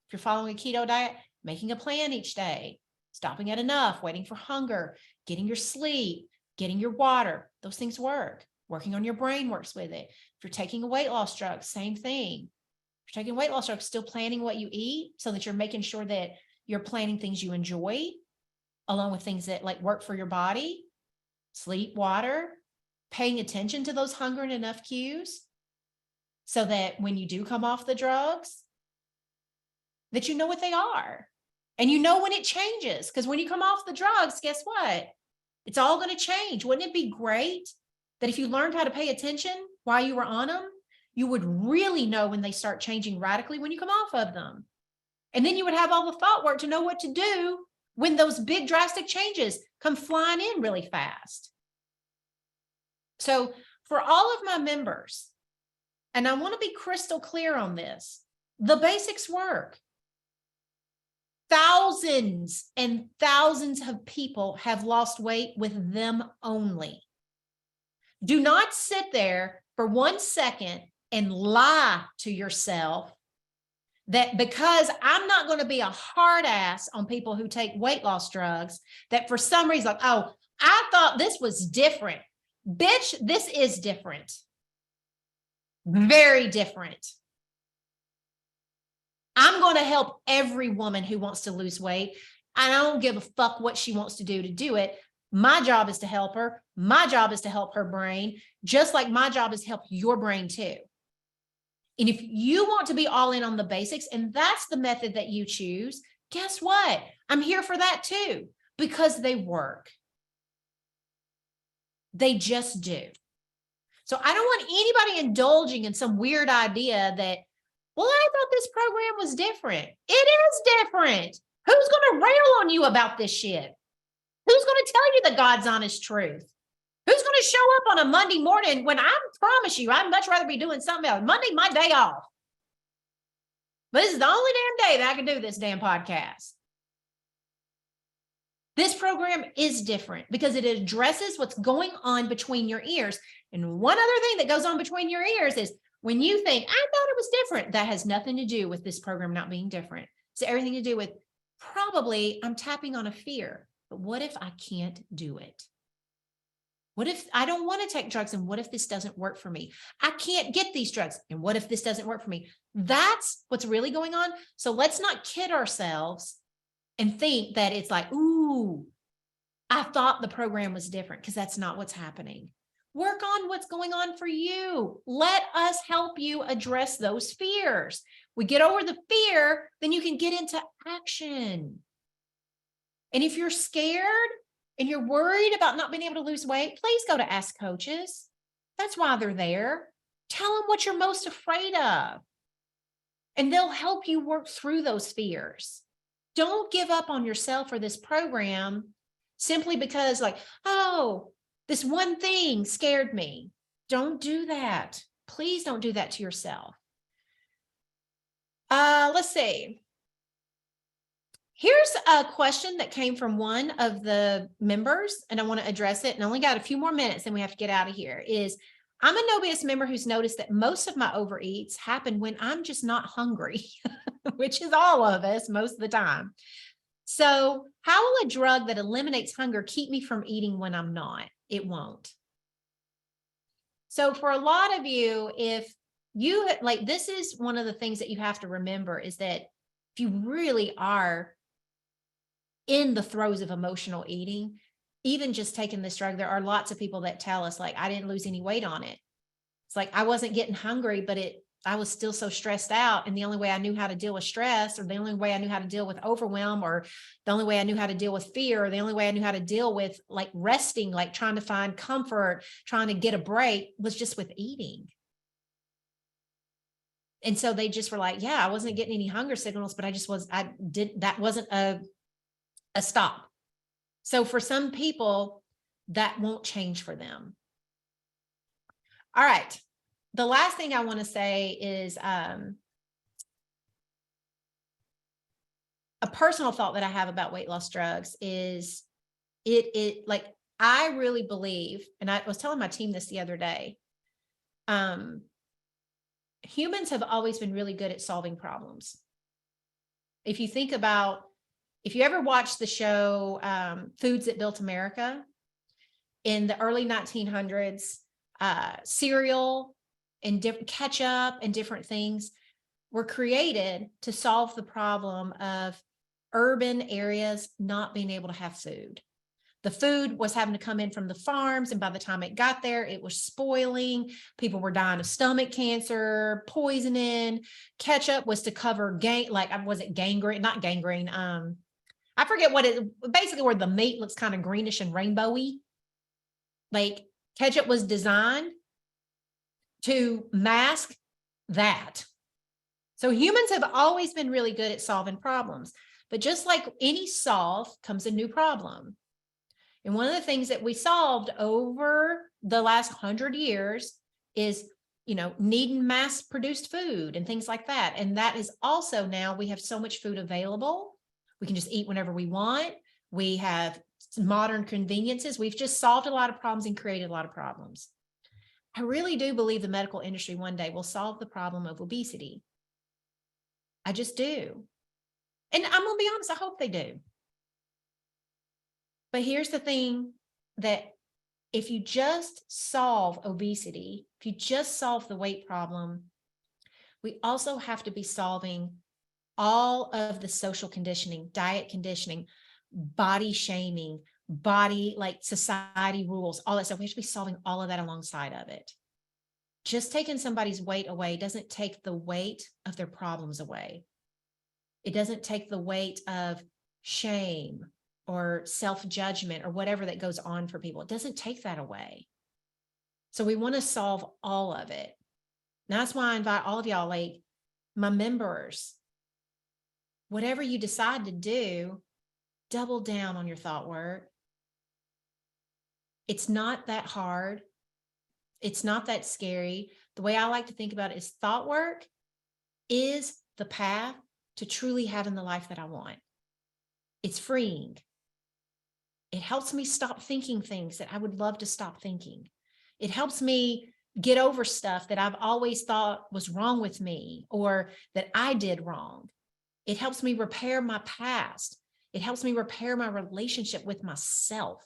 If you're following a keto diet, making a plan each day, stopping at enough, waiting for hunger, getting your sleep, getting your water, those things work. Working on your brain works with it. If you're taking a weight loss drug, same thing. If you're taking weight loss drugs, still planning what you eat so that you're making sure that you're planning things you enjoy, along with things that like work for your body, sleep, water, paying attention to those hunger and enough cues so that when you do come off the drugs, that you know what they are. And you know when it changes, because when you come off the drugs, guess what? It's all going to change. Wouldn't it be great that if you learned how to pay attention while you were on them, you would really know when they start changing radically when you come off of them. And then you would have all the thought work to know what to do when those big drastic changes come flying in really fast. So for all of my members, and I want to be crystal clear on this, the basics work. Thousands and thousands of people have lost weight with them only. Do not sit there for 1 second and lie to yourself that because I'm not going to be a hard ass on people who take weight loss drugs, that for some reason, like, oh, I thought this was different. Bitch, this is different. Very different. I'm going to help every woman who wants to lose weight. And I don't give a fuck what she wants to do it. My job is to help her. My job is to help her brain, just like my job is to help your brain too. And if you want to be all in on the basics, and that's the method that you choose, guess what? I'm here for that too, because they work. They just do. So I don't want anybody indulging in some weird idea that, well, I thought this program was different. It is different. Who's going to rail on you about this shit? Who's going to tell you the God's honest truth? Who's going to show up on a Monday morning when I promise you, I'd much rather be doing something else. Monday, my day off. But this is the only damn day that I can do this damn podcast. This program is different because it addresses what's going on between your ears. And one other thing that goes on between your ears is when you think, I thought it was different, that has nothing to do with this program not being different. It's everything to do with probably I'm tapping on a fear. But what if I can't do it? What if I don't want to take drugs? And what if this doesn't work for me? I can't get these drugs. And what if this doesn't work for me? That's what's really going on. So let's not kid ourselves and think that it's like, ooh, I thought the program was different, because that's not what's happening. Work on what's going on for you. Let us help you address those fears. We get over the fear, then you can get into action. And if you're scared and you're worried about not being able to lose weight, please go to Ask Coaches. That's why they're there. Tell them what you're most afraid of, and they'll help you work through those fears. Don't give up on yourself or this program simply because, like, oh, this one thing scared me. Don't do that. Please don't do that to yourself. Let's see. Here's a question that came from one of the members, and I want to address it. And I only got a few more minutes, and we have to get out of here. I'm a Nobius member who's noticed that most of my overeats happen when I'm just not hungry, which is all of us most of the time. So how will a drug that eliminates hunger keep me from eating when I'm not? It won't. So for a lot of you, if you like, this is one of the things that you have to remember is that if you really are in the throes of emotional eating, even just taking this drug, there are lots of people that tell us, like, I didn't lose any weight on it. It's like, I wasn't getting hungry, but I was still so stressed out. And the only way I knew how to deal with stress, or the only way I knew how to deal with overwhelm, or the only way I knew how to deal with fear, or the only way I knew how to deal with like resting, like trying to find comfort, trying to get a break, was just with eating. And so they just were like, yeah, I wasn't getting any hunger signals, but that wasn't a stop. So for some people, that won't change for them. All right. The last thing I want to say is a personal thought that I have about weight loss drugs is it like, I really believe, and I was telling my team this the other day, humans have always been really good at solving problems. If you think about, if you ever watched the show Foods That Built America, in the early 1900s, cereal and ketchup and different things were created to solve the problem of urban areas not being able to have food. The food was having to come in from the farms, and by the time it got there, it was spoiling. People were dying of stomach cancer, poisoning. Ketchup was to cover was it gangrene? Not gangrene. I forget what basically where the meat looks kind of greenish and rainbowy. Like, ketchup was designed to mask that. So humans have always been really good at solving problems, but just like any solve comes a new problem. And one of the things that we solved over the last 100 years is, needing mass produced food and things like that. And that is also, now we have so much food available. We can just eat whenever we want. We have modern conveniences. We've just solved a lot of problems and created a lot of problems. I really do believe the medical industry one day will solve the problem of obesity. I just do. And I'm going to be honest, I hope they do. But here's the thing, that if you just solve obesity, if you just solve the weight problem, we also have to be solving all of the social conditioning, diet conditioning, body shaming, body, like society rules, all that stuff. We have to be solving all of that alongside of it. Just taking somebody's weight away doesn't take the weight of their problems away. It doesn't take the weight of shame or self-judgment or whatever that goes on for people. It doesn't take that away. So we want to solve all of it. And that's why I invite all of y'all, like my members, whatever you decide to do, double down on your thought work. It's not that hard. It's not that scary. The way I like to think about it is thought work is the path to truly having the life that I want. It's freeing. It helps me stop thinking things that I would love to stop thinking. It helps me get over stuff that I've always thought was wrong with me or that I did wrong. It helps me repair my past. It helps me repair my relationship with myself.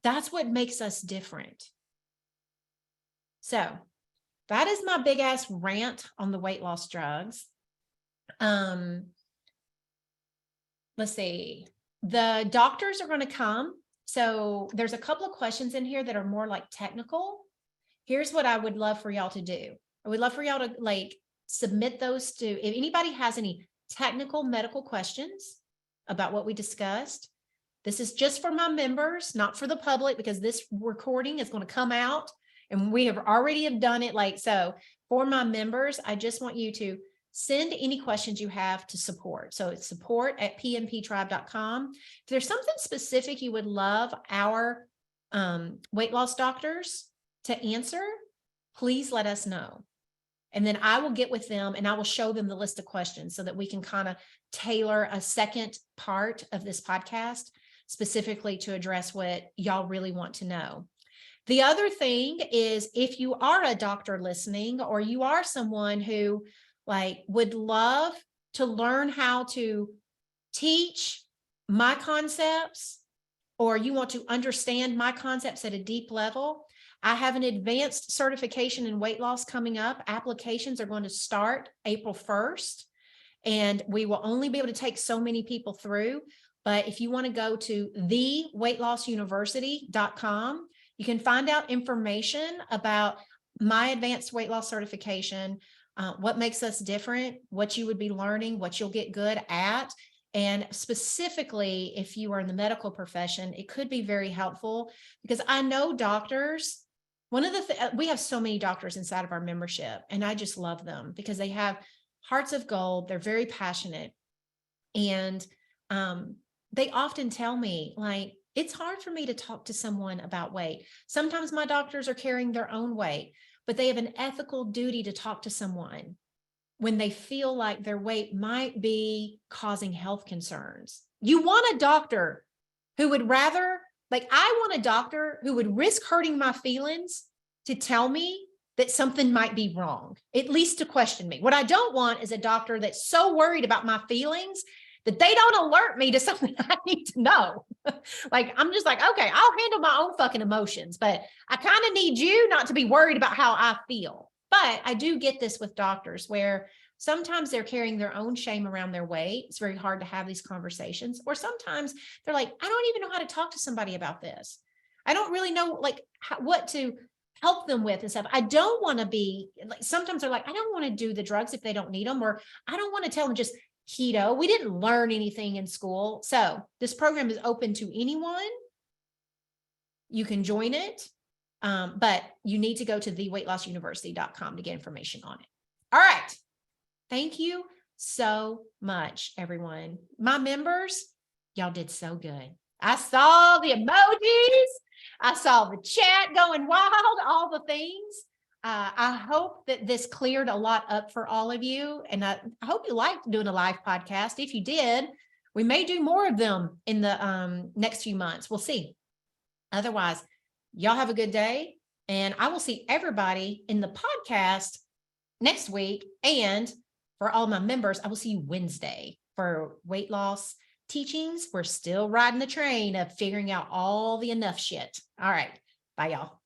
That's what makes us different. So that is my big ass rant on the weight loss drugs. Let's see. The doctors are going to come So there's a couple of questions in here that are more like technical. Here's what I would love for y'all to do. I would love for y'all to like submit those to, if anybody has any technical medical questions about what we discussed. This is just for my members, not for the public, because this recording is going to come out and we have already have done it. Like, so for my members, I just want you to send any questions you have to support. So it's support@pnptribe.com. If there's something specific you would love our weight loss doctors to answer, please let us know. And then I will get with them and I will show them the list of questions so that we can kind of tailor a second part of this podcast specifically to address what y'all really want to know. The other thing is, if you are a doctor listening, or you are someone who like would love to learn how to teach my concepts, or you want to understand my concepts at a deep level, I have an advanced certification in weight loss coming up. Applications are going to start April 1st, and we will only be able to take so many people through. But if you want to go to theweightlossuniversity.com, you can find out information about my advanced weight loss certification, what makes us different, what you would be learning, what you'll get good at. And specifically, if you are in the medical profession, it could be very helpful, because I know doctors, we have so many doctors inside of our membership, and I just love them because they have hearts of gold. They're very passionate. And they often tell me, like, it's hard for me to talk to someone about weight. Sometimes my doctors are carrying their own weight, but they have an ethical duty to talk to someone when they feel like their weight might be causing health concerns. You want a doctor who would rather, like, I want a doctor who would risk hurting my feelings to tell me that something might be wrong, at least to question me. What I don't want is a doctor that's so worried about my feelings that they don't alert me to something I need to know. Like, I'm just like, okay, I'll handle my own fucking emotions, but I kind of need you not to be worried about how I feel. But I do get this with doctors where sometimes they're carrying their own shame around their weight. It's very hard to have these conversations. Or sometimes they're like, I don't even know how to talk to somebody about this. I don't really know like what to help them with and stuff. I don't want to be like, sometimes they're like, I don't want to do the drugs if they don't need them, or I don't want to tell them just keto. We didn't learn anything in school. So this program is open to anyone. You can join it, but you need to go to theweightlossuniversity.com to get information on it. All right. Thank you so much, everyone. My members, y'all did so good. I saw the emojis. I saw the chat going wild, all the things. I hope that this cleared a lot up for all of you. And I hope you liked doing a live podcast. If you did, we may do more of them in the next few months. We'll see. Otherwise, y'all have a good day. And I will see everybody in the podcast next week. And for all my members, I will see you Wednesday for weight loss teachings. We're still riding the train of figuring out all the enough shit. All right. Bye, y'all.